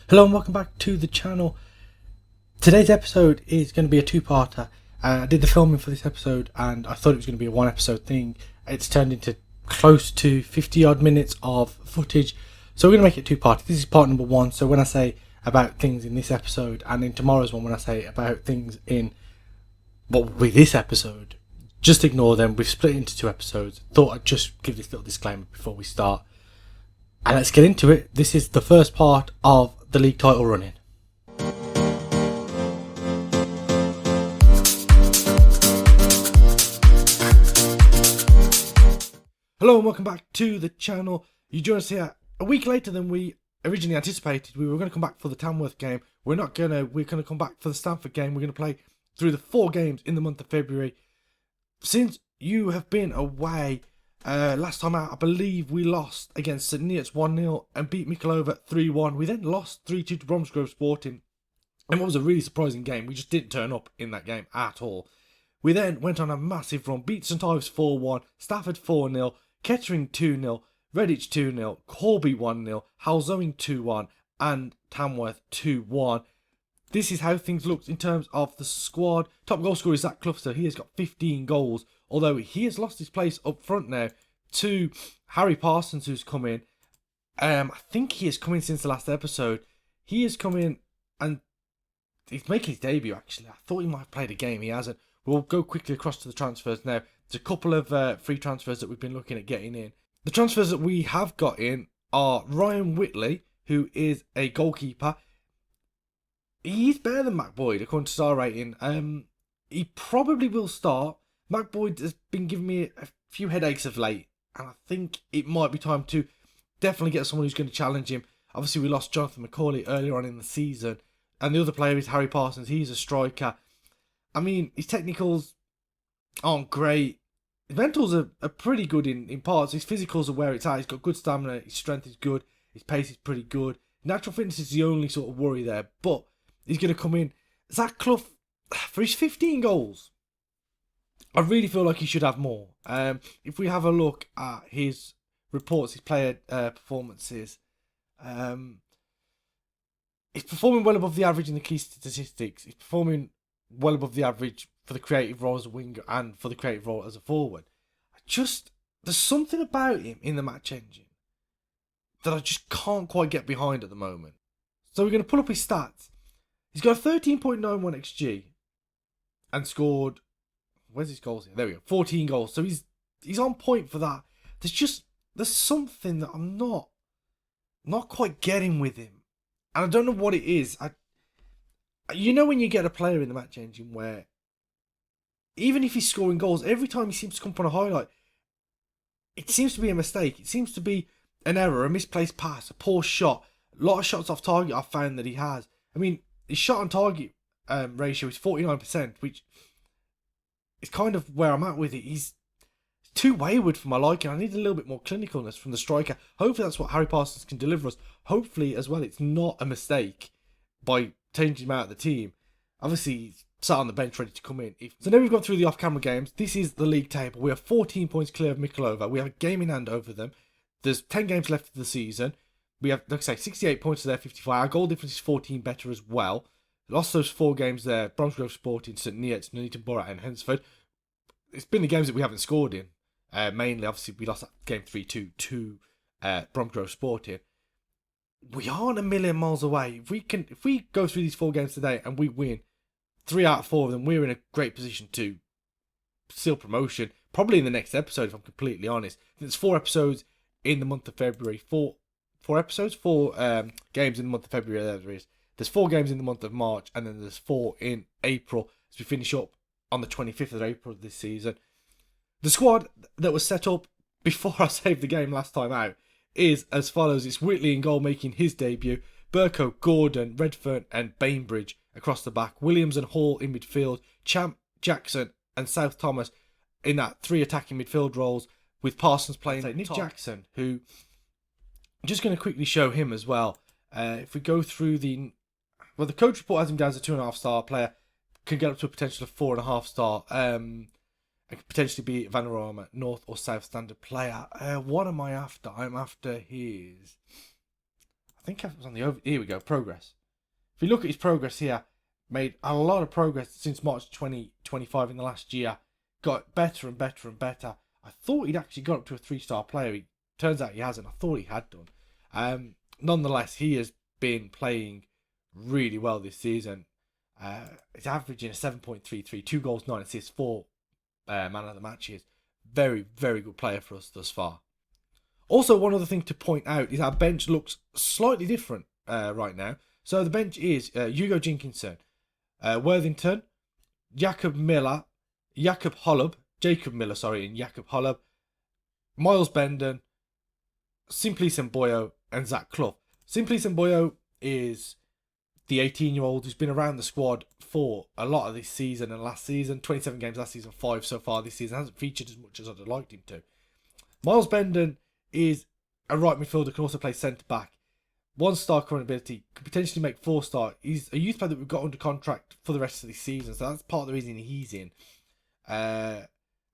Hello and welcome back to the channel. Today's episode is going to be a two-parter. I did the filming for this episode and I thought it was going to be a one episode thing. It's turned into close to 50 odd minutes of footage, so we're going to make it two-parter. This is part number one, so when I say about things in this episode, and in tomorrow's one when I say about things in what will be this episode, just ignore them. We've split it into two episodes. Thought I'd just give this little disclaimer before we start. And let's get into it. This is the first part of the league title run-in. Hello and welcome back to the channel. You join us here a week later than we originally anticipated. We were going to come back for the Tamworth game. We're going to come back for the Stamford game. We're going to play through the 4 games in the month of February. Since you have been away, last time out, I believe we lost against St Neots 1-0 and beat Mickleover 3-1. We then lost 3-2 to Bromsgrove Sporting. And what was a really surprising game, we just didn't turn up in that game at all. We then went on a massive run, beat St Ives 4-1, Stafford 4-0, Kettering 2-0, Redditch 2-0, Corby 1-0, Halzoing 2-1, and Tamworth 2-1. This is how things looked in terms of the squad. Top goal scorer is Zach Clufter. He has got 15 goals, although he has lost his place up front now to Harry Parsons, who's come in. I think he has come in since the last episode. He has come in and he's making his debut, actually. I thought he might have played a game. He hasn't. We'll go quickly across to the transfers now. There's a couple of free transfers that we've been looking at getting in. The transfers that we have got in are Ryan Whitley, who is a goalkeeper. He's better than Mac Boyd, according to star rating. He probably will start. Mac Boyd has been giving me a few headaches of late, and I think it might be time to definitely get someone who's going to challenge him. Obviously, we lost Jonathan McCauley earlier on in the season, and the other player is Harry Parsons. He's a striker. I mean, his technicals aren't great. His mentals are pretty good in parts. His physicals are where it's at. He's got good stamina. His strength is good. His pace is pretty good. Natural fitness is the only sort of worry there, but he's going to come in. Zach Clough, for his 15 goals, I really feel like he should have more. If we have a look at his reports, his player performances, he's performing well above the average in the key statistics. He's performing well above the average for the creative role as a winger and for the creative role as a forward. There's something about him in the match engine that I just can't quite get behind at the moment. So we're going to pull up his stats. He's got a 13.91 XG and scored, where's his goals here? There we go, 14 goals. So he's on point for that. There's something that I'm not quite getting with him. And I don't know what it is. You know when you get a player in the match engine where even if he's scoring goals, every time he seems to come up on a highlight, it seems to be a mistake. It seems to be an error, a misplaced pass, a poor shot. A lot of shots off target I've found that he has. I mean, his shot on target ratio is 49%, which is kind of where I'm at with it. He's too wayward for my liking. I need a little bit more clinicalness from the striker. Hopefully that's what Harry Parsons can deliver us. Hopefully as well it's not a mistake by changing him out of the team. Obviously he's sat on the bench ready to come in. So now we've gone through the off-camera games. This is the league table. We have 14 points clear of Mickleover. We have a game in hand over them. There's 10 games left of the season. We have, like I say, 68 points to their 55. Our goal difference is 14 better as well. Lost those 4 games there. Bromsgrove Sporting, St Neots, Nuneaton Borough and Hensford. It's been the games that we haven't scored in. Mainly, obviously, we lost that game 3-2 to Bromsgrove Sporting. We aren't a million miles away. If we go through these 4 games today and we win 3 out of 4 of them, we're in a great position to seal promotion. Probably in the next episode, if I'm completely honest. There's 4 episodes in the month of February. 4 episodes, 4 games in the month of February. There is. There's 4 games in the month of March, and then there's 4 in April as we finish up on the 25th of April this season. The squad that was set up before I saved the game last time out is as follows. It's Whitley in goal making his debut. Burko, Gordon, Redfern and Bainbridge across the back. Williams and Hall in midfield. Champ, Jackson and South Thomas in that 3 attacking midfield roles with Parsons playing Nick Jackson, who I'm just going to quickly show him as well. If we go through the coach report has him down as a 2.5 star player, can get up to a potential of 4.5 star. And could potentially be Vanarama, North or South standard player. What am I after? I'm after his, I I think it was on the over. Here we go. Progress. If you look at his progress here, made a lot of progress since March 2025 in the last year. Got better and better and better. I thought he'd actually got up to a 3-star player. Turns out he hasn't. I thought he had done. Nonetheless, he has been playing really well this season. He's averaging a 7.33, 2 goals, 9 assists, 4 man of the matches. Very, very good player for us thus far. Also, one other thing to point out is our bench looks slightly different right now. So the bench is Hugo Jenkinson, Worthington, Jacob Miller, and Jacob Holub, Miles Bendon, Simply Semboyo, and Zach Clough. Simply Semboyo is the 18-year-old who's been around the squad for a lot of this season and last season. 27 games last season, 5 so far this season. Hasn't featured as much as I'd have liked him to. Miles Bendon is a right midfielder, can also play centre-back. 1-star current ability, could potentially make 4-star. He's a youth player that we've got under contract for the rest of the season, so that's part of the reason he's in.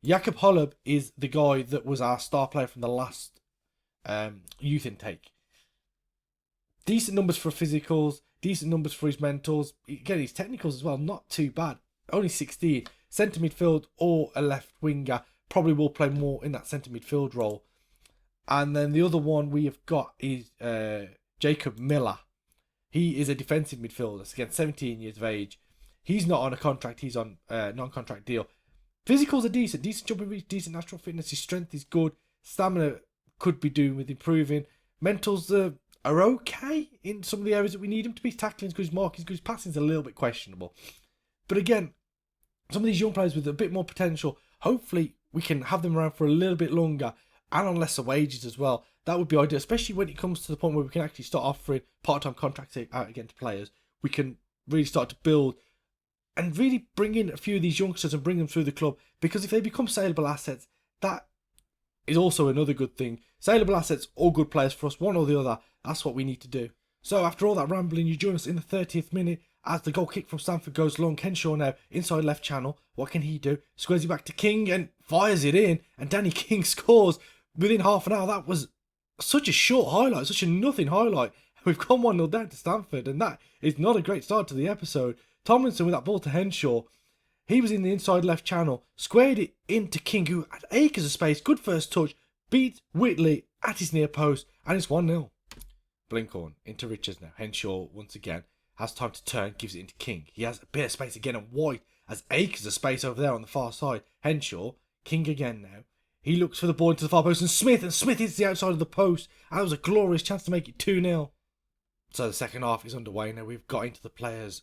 Jakob Holub is the guy that was our star player from the last youth intake. Decent numbers for physicals, decent numbers for his mentals. Again, his technicals as well, not too bad. Only 16. Centre midfield or a left winger. Probably will play more in that centre midfield role. And then the other one we have got is Jacob Miller. He is a defensive midfielder. Again, 17 years of age. He's not on a contract. He's on a non-contract deal. Physicals are decent. Decent jumping reach, decent natural fitness. His strength is good. Stamina could be doing with improving. Mentals are okay in some of the areas that we need him to be. Tackling is good, his marking is good, his passing is a little bit questionable. But again, some of these young players with a bit more potential, hopefully we can have them around for a little bit longer and on lesser wages as well. That would be ideal, especially when it comes to the point where we can actually start offering part-time contracts out again to players. We can really start to build and really bring in a few of these youngsters and bring them through the club, because if they become saleable assets, that is also another good thing. Saleable assets or good players for us, one or the other. That's what we need to do. So after all that rambling, you join us in the 30th minute as the goal kick from Stamford goes long. Henshaw now inside left channel. What can he do? Squares it back to King and fires it in, and Danny King scores within half an hour. That was such a short highlight, such a nothing highlight. We've gone 1-0 down to Stamford, and that is not a great start to the episode. Tomlinson with that ball to Henshaw. He was in the inside left channel, squared it into King, who had acres of space. Good first touch, beat Whitley at his near post, and it's 1-0. Blinkhorn into Richards now. Henshaw once again has time to turn, gives it into King. He has a bit of space again, and White has acres of space over there on the far side. Henshaw, King again now. He looks for the ball into the far post, and Smith hits the outside of the post, and that was a glorious chance to make it 2-0. So the second half is underway now. We've got into the players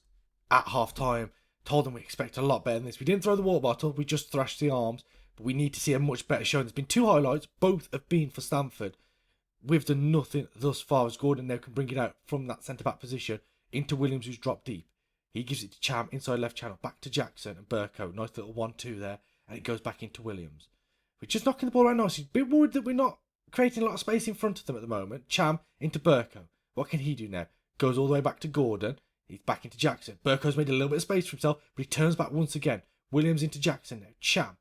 at half time, told them we expect a lot better than this. We didn't throw the water bottle, we just thrashed the arms, but we need to see a much better showing. There's been 2 highlights, both have been for Stamford. We've done nothing thus far, as Gordon now can bring it out from that centre-back position into Williams, who's dropped deep. He gives it to Cham inside left channel, back to Jackson and Burko. Nice little 1-2 there, and it goes back into Williams. We're just knocking the ball around nicely. A bit worried that we're not creating a lot of space in front of them at the moment. Cham into Burko. What can he do now? Goes all the way back to Gordon. He's back into Jackson. Burko's made a little bit of space for himself, but he turns back once again. Williams into Jackson now. Cham.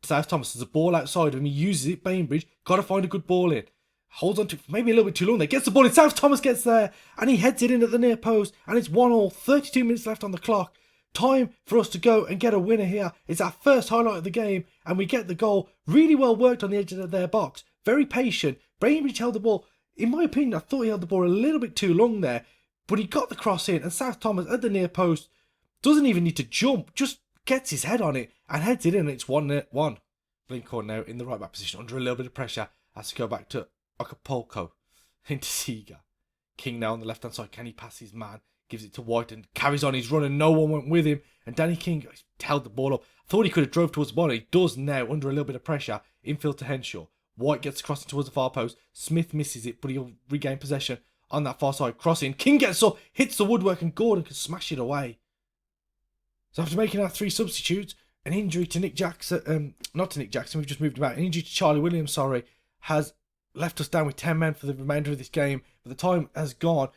South Thomas has a ball outside of him. He uses it. Bainbridge. Got to find a good ball in. Holds on to maybe a little bit too long there. Gets the ball in. South Thomas gets there, and he heads it in at the near post. And it's 1-1. 32 minutes left on the clock. Time for us to go and get a winner here. It's our first highlight of the game, and we get the goal. Really well worked on the edge of their box. Very patient. Bainbridge held the ball. In my opinion, I thought he held the ball a little bit too long there. But he got the cross in, and South Thomas at the near post doesn't even need to jump, just gets his head on it and heads it in. It's 1-1. Blinkhorn now in the right back position, under a little bit of pressure, has to go back to Acapulco into Seager. King now on the left hand side. Can he pass his man? Gives it to White and carries on his run, and no one went with him. And Danny King held the ball up. Thought he could have drove towards the ball. He does now under a little bit of pressure. Infield to Henshaw. White gets crossing towards the far post. Smith misses it, but he'll regain possession on that far side, crossing. King gets up, hits the woodwork, and Gordon can smash it away. So after making our 3 substitutes, an injury to Nick Jackson, not to Nick Jackson, we've just moved him out, an injury to Charlie Williams, has left us down with 10 men for the remainder of this game. But the time has gone.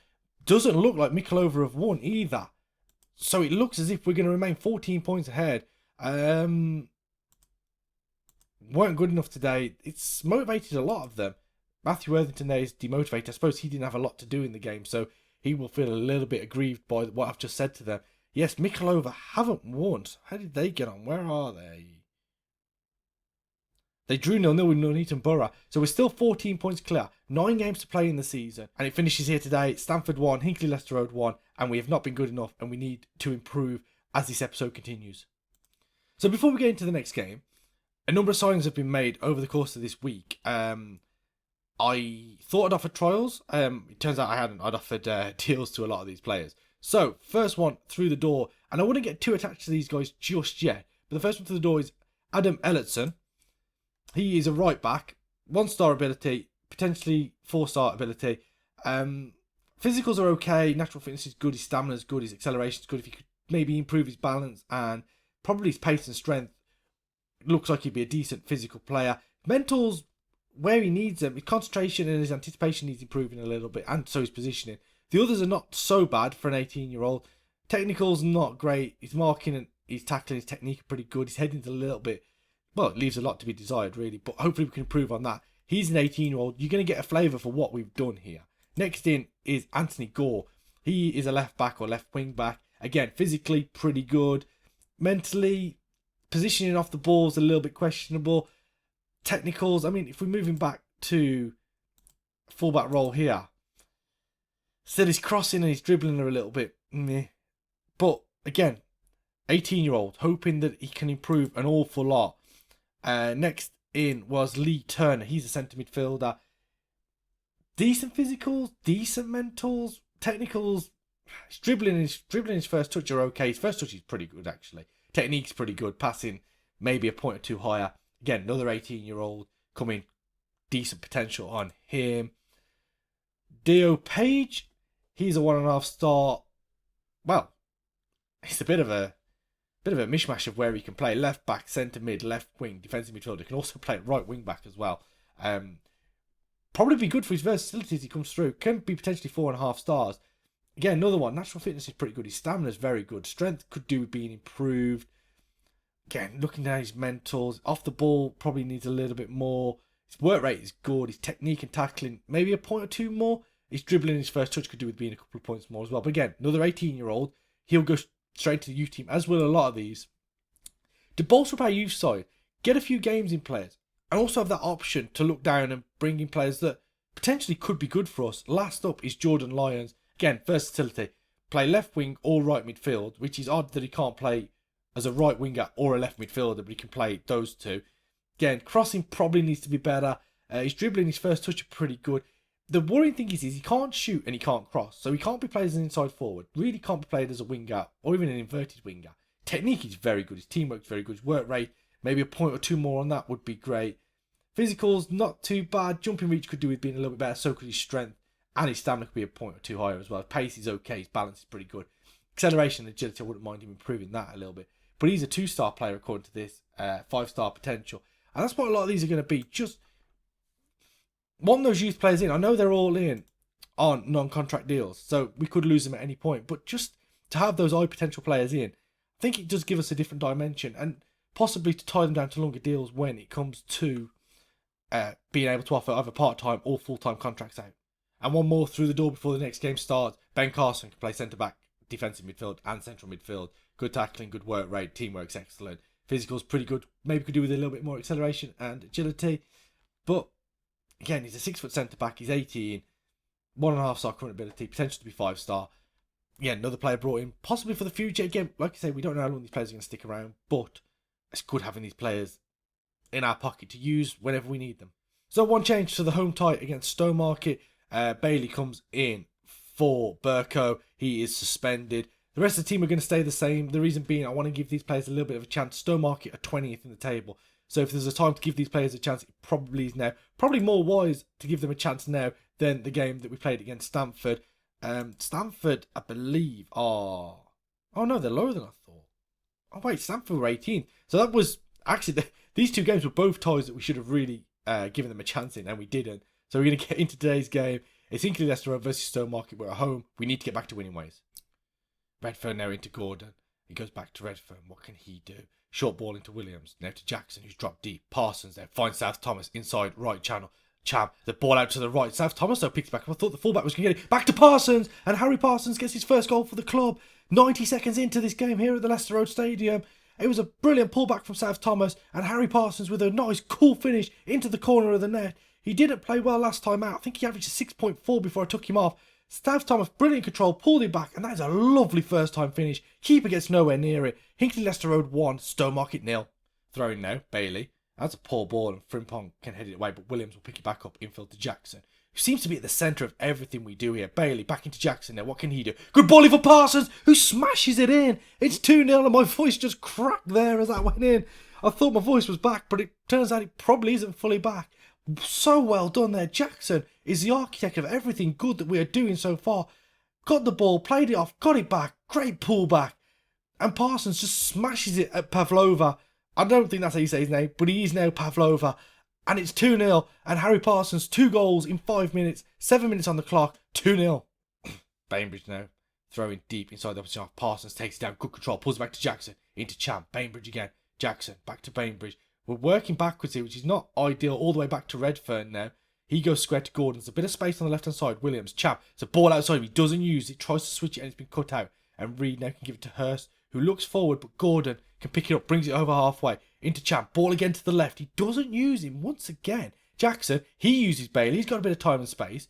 Doesn't look like Mikulova have won either. So it looks as if we're going to remain 14 points ahead. Weren't good enough today. It's motivated a lot of them. Matthew Worthington there is demotivated. I suppose he didn't have a lot to do in the game, so he will feel a little bit aggrieved by what I've just said to them. Yes, Mikolova haven't won. How did they get on? Where are they? They drew 0-0 with Nuneaton Borough, so we're still 14 points clear. 9 games to play in the season, and it finishes here today. Stamford 1, Hinckley Leicester Road 1, and we have not been good enough, and we need to improve as this episode continues. So before we get into the next game, a number of signings have been made over the course of this week. I thought I'd offered trials. It turns out I hadn't. I'd offered deals to a lot of these players. So, first one through the door, and I wouldn't get too attached to these guys just yet, but the first one through the door is Adam Ellison. He is a right back, 1-star ability, potentially 4-star ability. Physicals are okay, natural fitness is good, his stamina is good, his acceleration is good. If he could maybe improve his balance and probably his pace and strength, it looks like he'd be a decent physical player. Mentals, where he needs them, his concentration and his anticipation needs improving a little bit, and so his positioning. The others are not so bad for an 18-year-old. Technical's not great. His marking and his tackling, his technique are pretty good. His heading's a little bit, well, it leaves a lot to be desired, really. But hopefully we can improve on that. He's an 18-year-old. You're going to get a flavour for what we've done here. Next in is Anthony Gore. He is a left back or left wing back. Again, physically pretty good. Mentally, positioning off the ball is a little bit questionable. Technicals, I mean, if we're moving back to fullback role here, still his crossing and his dribbling are a little bit meh. But again, 18-year-old, hoping that he can improve an awful lot. Next in was Lee Turner. He's a centre midfielder. Decent physicals, decent mentals, technicals. His dribbling his first touch are okay. His first touch is pretty good, actually. Technique's pretty good. Passing maybe a point or two higher. Again, another 18-year-old coming. Decent potential on him. Dio Page. He's a 1.5-star. Well, it's a bit of a mishmash of where he can play. Left back, centre mid, left wing, defensive midfielder. He can also play right wing back as well. Probably be good for his versatility as he comes through. Can be potentially 4.5 stars. Again, another one. Natural fitness is pretty good. His stamina is very good. Strength could do with being improved. Again, looking at his mentals. Off the ball, probably needs a little bit more. His work rate is good. His technique and tackling, maybe a point or two more. His dribbling, his first touch could do with being a couple of points more as well. But again, another 18-year-old. He'll go straight to the youth team, as will a lot of these. To bolster up our youth side, get a few games in players, and also have that option to look down and bring in players that potentially could be good for us. Last up is Jordan Lyons. Again, versatility. Play left wing or right midfield, which is odd that he can't play as a right winger or a left midfielder, but he can play those two. Again, crossing probably needs to be better. His dribbling, his first touch are pretty good. The worrying thing is he can't shoot and he can't cross. So he can't be played as an inside forward. Really can't be played as a winger or even an inverted winger. Technique is very good. His teamwork is very good. His work rate, maybe a point or two more on that would be great. Physicals, not too bad. Jumping reach could do with being a little bit better. So could his strength. And his stamina could be a point or two higher as well. His pace is okay. His balance is pretty good. Acceleration and agility, I wouldn't mind him improving that a little bit. But he's a 2-star player according to this. 5-star potential. And that's what a lot of these are going to be. Just want those youth players in. I know they're all in on non-contract deals, so we could lose them at any point. But just to have those high potential players in, I think it does give us a different dimension, and possibly to tie them down to longer deals when it comes to being able to offer either part-time or full-time contracts out. And one more through the door before the next game starts. Ben Carson can play centre-back, defensive midfield and central midfield. Good tackling, good work rate, teamwork's excellent. Physical's pretty good. Maybe could do with a little bit more acceleration and agility. But again, he's a 6-foot centre-back. He's 18. 1.5-star current ability. Potential to be 5-star. Yeah, another player brought in. Possibly for the future. Again, like I say, we don't know how long these players are going to stick around. But it's good having these players in our pocket to use whenever we need them. So one change to the home tie against Stowmarket. Bailey comes in for Burko. He is suspended. The rest of the team are going to stay the same. The reason being, I want to give these players a little bit of a chance. Stowmarket are 20th in the table. So if there's a time to give these players a chance, it probably is now. Probably more wise to give them a chance now than the game that we played against Stamford. Stamford, I believe, are... Oh no, they're lower than I thought. Oh wait, Stamford were 18th. So that was... Actually, these two games were both ties that we should have really given them a chance in, and we didn't. So we're going to get into today's game. It's Hinckley Leicester versus Stowmarket. We're at home. We need to get back to winning ways. Redfern now into Gordon. He goes back to Redfern. What can he do? Short ball into Williams. Now to Jackson, who's dropped deep. Parsons there finds South Thomas inside right channel. Cham, the ball out to the right. South Thomas though picks it back up. I thought the fullback was going to get it back to Parsons, and Harry Parsons gets his first goal for the club. 90 seconds into this game here at the Leicester Road Stadium. It was a brilliant pullback from South Thomas, and Harry Parsons with a nice cool finish into the corner of the net. He didn't play well last time out. I think he averaged a 6.4 before I took him off. South Thomas, brilliant control, pulled him back, and that is a lovely first time finish. Keeper gets nowhere near it. Hinckley Leicester Road 1, Stowmarket 0. Throwing now, Bailey. That's a poor ball, and Frimpong can head it away, but Williams will pick it back up infield to Jackson, who seems to be at the centre of everything we do here. Bailey back into Jackson now. What can he do? Good ball in for Parsons, who smashes it in. It's 2-0, and my voice just cracked there as that went in. I thought my voice was back, but it turns out it probably isn't fully back. So well done there. Jackson is the architect of everything good that we are doing so far. Got the ball, played it off, got it back. Great pullback. And Parsons just smashes it at Pavlova. I don't think that's how you say his name, but he is now Pavlova. And it's 2-0. And Harry Parsons, 2 goals in 5 minutes. 7 minutes on the clock. 2-0. Bainbridge now. Throwing deep inside the opposition half. Parsons takes it down. Good control. Pulls it back to Jackson. Into Cham. Bainbridge again. Jackson. Back to Bainbridge. We're working backwards here, which is not ideal. All the way back to Redfern now. He goes square to Gordon. There's a bit of space on the left-hand side. Williams. Cham. It's a ball outside. He doesn't use it. Tries to switch it and it's been cut out. And Reed now can give it to Hurst, who looks forward, but Gordon can pick it up, brings it over halfway, into Champ, ball again to the left. He doesn't use him once again. Jackson, he uses Bailey, he's got a bit of time and space,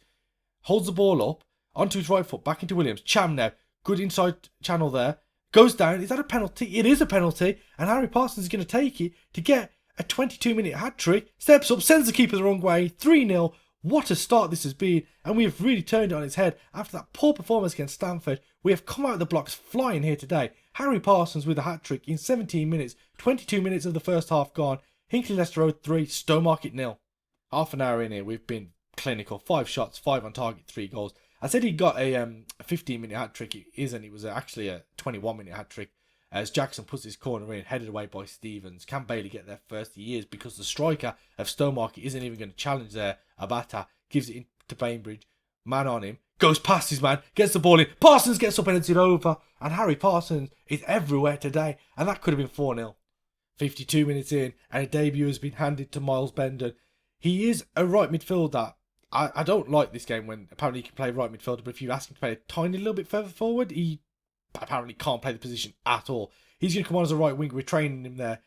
holds the ball up, onto his right foot, back into Williams. Cham now, good inside channel there, goes down. Is that a penalty? It is a penalty, and Harry Parsons is going to take it to get a 22-minute hat-trick, steps up, sends the keeper the wrong way, 3-0. What a start this has been, and we have really turned it on its head after that poor performance against Stamford. We have come out of the blocks flying here today. Harry Parsons with a hat-trick in 17 minutes, 22 minutes of the first half gone. Hinckley Leicester Road 3, Stowmarket 0. Half an hour in here, we've been clinical. 5 shots, 5 on target, 3 goals. I said he got a 15-minute hat-trick. It isn't. It was actually a 21-minute hat-trick. As Jackson puts his corner in, headed away by Stevens. Can Bailey get there first? He is, because the striker of Stowmarket isn't even going to challenge there. Abata gives it into Bainbridge. Man on him. Goes past his man. Gets the ball in. Parsons gets up and heads it over. And Harry Parsons is everywhere today. And that could have been 4-0. 52 minutes in. And a debut has been handed to Miles Bendon. He is a right midfielder. I don't like this game when apparently he can play right midfielder. But if you ask him to play a tiny little bit further forward, he apparently can't play the position at all. He's going to come on as a right winger. We're training him there.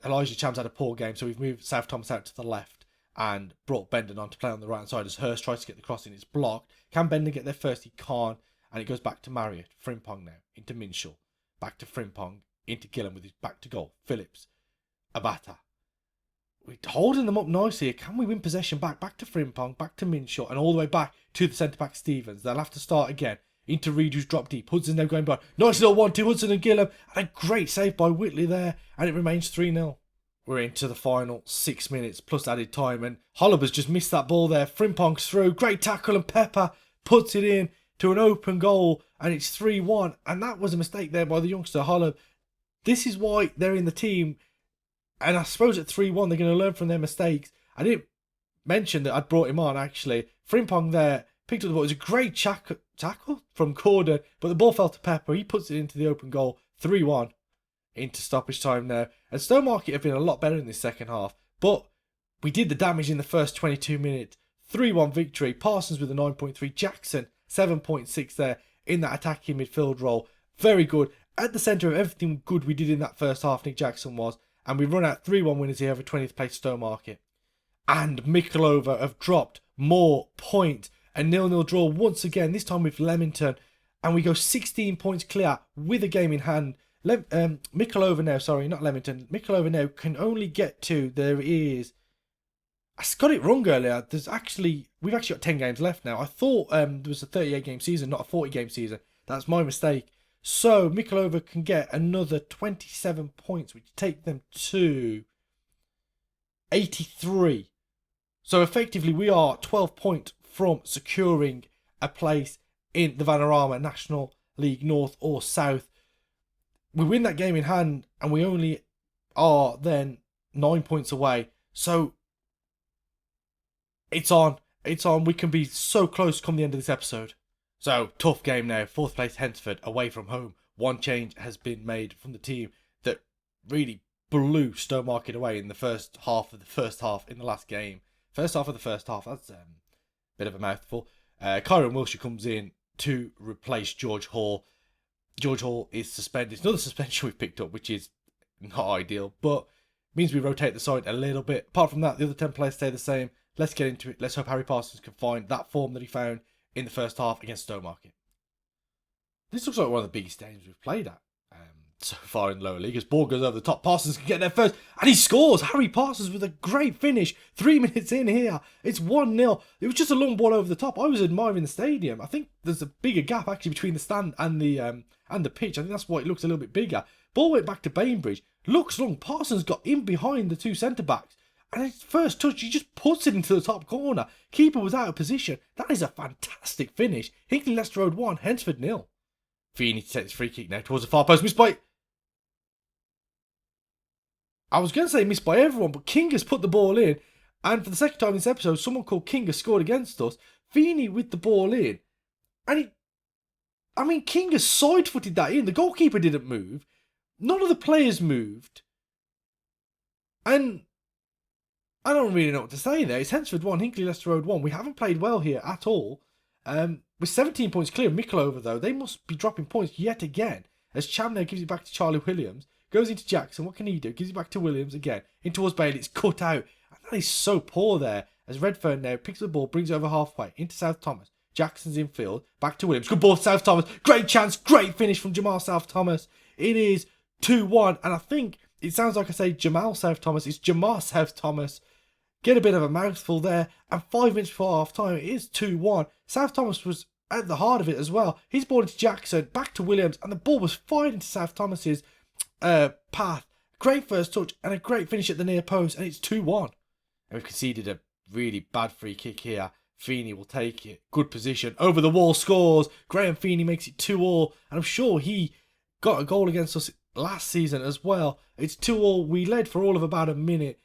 Elijah Cham's had a poor game, so we've moved South Thomas out to the left and brought Bendon on to play on the right hand side as Hurst tries to get the cross in. It's blocked. Can Bendon get there first? He can't. And it goes back to Marriott. Frimpong now into Minshaw. Back to Frimpong. Into Gillen with his back to goal. Phillips. Abata. We're holding them up nicely here. Can we win possession back? Back to Frimpong. Back to Minshaw. And all the way back to the centre-back Stevens. They'll have to start again. Into Reed, who's dropped deep. Hudson now going by. Nice little 1-2. Hudson and Gillam. And a great save by Whitley there. And it remains 3-0. We're into the final 6 minutes plus added time. And Holliber's just missed that ball there. Frimpong's through. Great tackle. And Pepper puts it in to an open goal. And it's 3-1. And that was a mistake there by the youngster Hollib. This is why they're in the team. And I suppose at 3-1 they're going to learn from their mistakes. I didn't mention that I'd brought him on actually. Frimpong there picked up the ball. It was a great tackle from Gordon, but the ball fell to Pepper. He puts it into the open goal. 3-1 into stoppage time now. And Stowmarket have been a lot better in this second half, but we did the damage in the first 22 minutes. 3-1 victory. Parsons with a 9.3. Jackson 7.6 there in that attacking midfield role. Very good. At the centre of everything good we did in that first half, Nick Jackson was. And we run out 3-1 winners here over 20th place Stowmarket. And Mikulova have dropped more points. A 0-0 draw once again, this time with Leamington. And we go 16 points clear with a game in hand. Mikulova now, sorry, not Leamington. Mikulova now can only get to, there is, I got it wrong earlier. We've actually got 10 games left now. I thought there was a 38 game season, not a 40 game season. That's my mistake. So Mikulova can get another 27 points, which take them to 83. So effectively we are 12 points from securing a place in the Vanarama National League North or South. We win that game in hand and we only are then 9 points away. So it's on. It's on. We can be so close come the end of this episode. So, tough game now. 4th place Hensford away from home. One change has been made from the team that really blew Stowmarket away in the first half of the first half in the last game. First half of the first half. That's a bit of a mouthful. Kyron Wilshire comes in to replace George Hall. George Hall is suspended. It's another suspension we've picked up, which is not ideal, but means we rotate the side a little bit. Apart from that, the other 10 players stay the same. Let's get into it. Let's hope Harry Parsons can find that form that he found in the first half against Stowmarket. This looks like one of the biggest games we've played at so far in lower league. As ball goes over the top, Parsons can get there first, and he scores. Harry Parsons with a great finish. 3 minutes in here, it's 1-0. It was just a long ball over the top. I was admiring the stadium. I think there's a bigger gap actually between the stand and the pitch. I think that's why it looks a little bit bigger. Ball went back to Bainbridge. Looks long. Parsons got in behind the two centre backs, and his first touch, he just puts it into the top corner. Keeper was out of position. That is a fantastic finish. Hinckley Leicester Road 1, Hensford 0. Feeney to take his free kick now towards the far post. Missed by... I was going to say missed by everyone, but King has put the ball in. And for the second time in this episode, someone called King has scored against us. Feeney with the ball in. And King has side-footed that in. The goalkeeper didn't move. None of the players moved. And I don't really know what to say there. It's Hensford 1, Hinckley Leicester Road 1. We haven't played well here at all. With 17 points clear of Micklova, though, they must be dropping points yet again. As Chamner gives it back to Charlie Williams. Goes into Jackson. What can he do? Gives it back to Williams again. In towards Bailey. It's cut out. And that is so poor there. As Redfern now picks the ball, brings it over halfway. Into South Thomas. Jackson's in field. Back to Williams. Good ball, South Thomas. Great chance. Great finish from Jamal South Thomas. It is 2-1. And I think it sounds like I say Jamal South Thomas. It's Jamar South Thomas. Get a bit of a mouthful there. And 5 minutes before half time, it is 2-1. South Thomas was at the heart of it as well. He's ball into Jackson. Back to Williams. And the ball was fired into South Thomas's path. Great first touch and a great finish at the near post, and it's 2-1. And we've conceded a really bad free kick here. Feeney will take it. Good position. Over the wall, scores. Graham Feeney makes it 2-2. And I'm sure he got a goal against us last season as well. It's 2-2. We led for all of about a minute.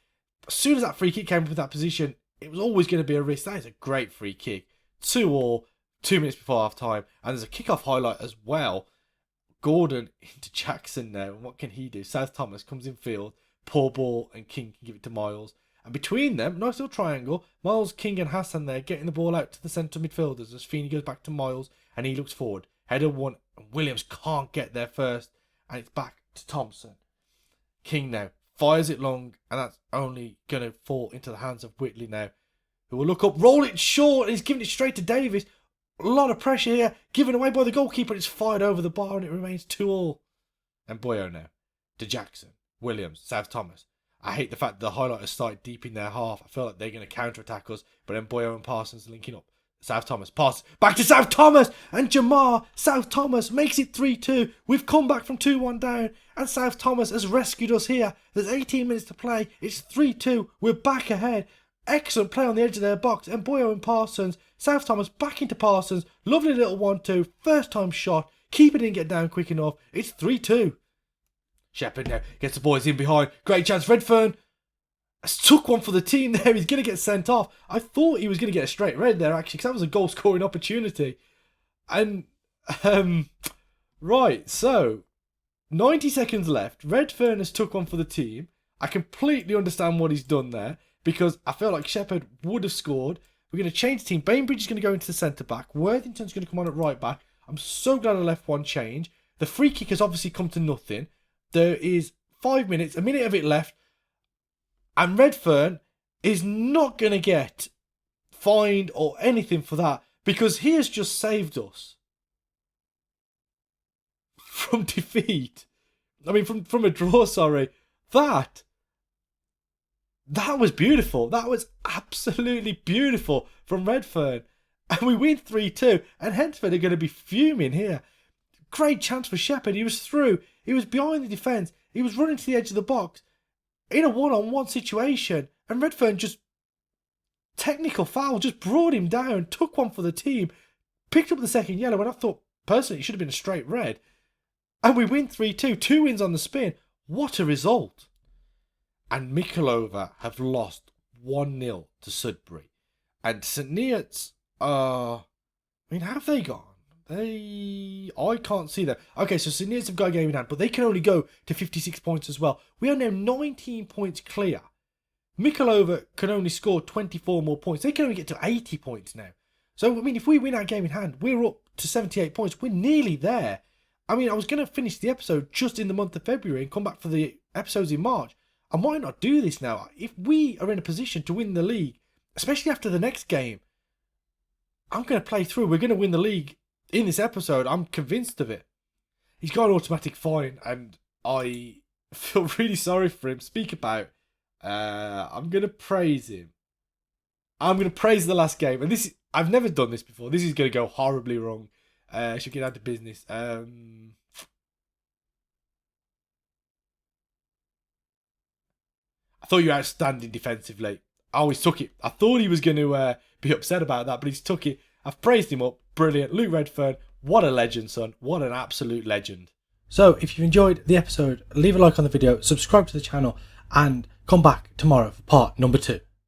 As soon as that free kick came up with that position, it was always going to be a risk. That is a great free kick. 2-2. 2 minutes before half time. And there's a kick-off highlight as well. Gordon into Jackson now. And what can he do? South Thomas comes in field. Poor ball, and King can give it to Miles. And between them, nice little triangle. Miles, King and Hassan there getting the ball out to the centre midfielders as Feeney goes back to Miles and he looks forward. Header one. And Williams can't get there first. And it's back to Thompson. King now fires it long. And that's only going to fall into the hands of Whitley now. Who will look up, roll it short. And he's giving it straight to Davis. A lot of pressure here, given away by the goalkeeper. It's fired over the bar and it remains 2-2. And Boyo now to Jackson, Williams, South Thomas. I hate the fact that the highlighters started deep in their half. I feel like they're going to counter-attack us, but then Boyo and Parsons linking up. South Thomas, pass back to South Thomas, and Jamar South Thomas makes it 3-2. We've come back from 2-1 down, and South Thomas has rescued us here. There's 18 minutes to play. It's 3-2. We're back ahead. Excellent play on the edge of their box. And Boyo and Parsons. South Thomas back into Parsons. Lovely little 1-2. First time shot. Keeper didn't get down quick enough. It's 3-2. Shepherd now gets the boys in behind. Great chance. Redfern took one for the team there. He's going to get sent off. I thought he was going to get a straight red there actually, because that was a goal scoring opportunity. And, right, so 90 seconds left. Redfern has took one for the team. I completely understand what he's done there, because I feel like Shepherd would have scored. We're going to change the team. Bainbridge is going to go into the centre-back. Worthington's going to come on at right-back. I'm so glad I left one change. The free kick has obviously come to nothing. There is 5 minutes, a minute of it left. And Redfern is not going to get fined or anything for that, because he has just saved us from defeat. I mean, from a draw, sorry. That was beautiful. That was absolutely beautiful from Redfern. And we win 3-2. And Hensford are going to be fuming here. Great chance for Shepherd. He was through. He was behind the defence. He was running to the edge of the box in a one-on-one situation. And Redfern just, technical foul, just brought him down, took one for the team, picked up the second yellow, and I thought, personally, it should have been a straight red. And we win 3-2. 2 wins on the spin. What a result. And Micklova have lost 1-0 to Sudbury. And St Neots have they gone? I can't see that. Okay, so St Neots have got a game in hand, but they can only go to 56 points as well. We are now 19 points clear. Mikolova can only score 24 more points. They can only get to 80 points now. So, I mean, if we win our game in hand, we're up to 78 points. We're nearly there. I mean, I was going to finish the episode just in the month of February and come back for the episodes in March. I might not do this now. If we are in a position to win the league, especially after the next game, I'm going to play through. We're going to win the league in this episode. I'm convinced of it. He's got an automatic fine, and I feel really sorry for him. Speak about. I'm going to praise him. I'm going to praise the last game. And I've never done this before. This is going to go horribly wrong. I should get down to business. I thought you were outstanding defensively. I always took it. I thought he was going to be upset about that, but he's took it. I've praised him up. Brilliant. Luke Redfern, what a legend, son. What an absolute legend. So, if you've enjoyed the episode, leave a like on the video, subscribe to the channel, and come back tomorrow for part number 2.